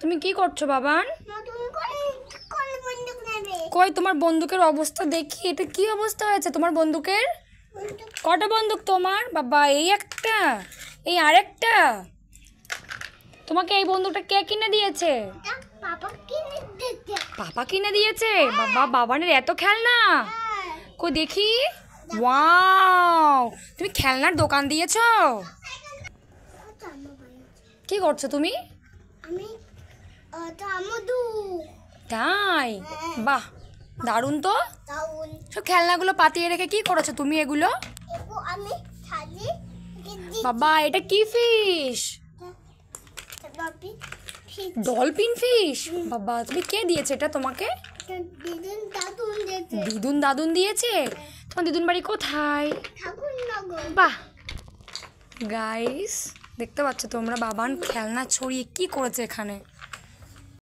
তুমি কি করছো বাবান? কই তোমার বন্দুকের অবস্থা দেখি। এটা কি অবস্থা হয়েছে তোমার বন্দুকের? কটা বন্দুক তোমার বাবা? এই একটা, এই আরেকটা। তোমাকে এই বন্দুকটা কে কিনে দিয়েছে? পাপা কিনে দিয়েছে। বাবা, বাবানের এত খেলনা। কই দেখি। ওয়াও, তুমি খেলনার দোকান দিয়েছো? কি করছো তুমি? তাই? বাহ, দারুণ তো। সব খেলনাগুলো পাতিয়ে রেখে কি করেছো তুমি এগুলো? বাবা, এটা কি ফিশ? Dolphin fish. বাবা, তুমি কে দিয়েছে এটা তোমাকে? দিদুন দাদুন দিয়েছে। তোমার দিদুন বাড়ি কোথায়? বাহ গাইস, দেখতে পাচ্ছ তোমরা বাবান খেলনা ছড়িয়ে কি করেছে এখানে।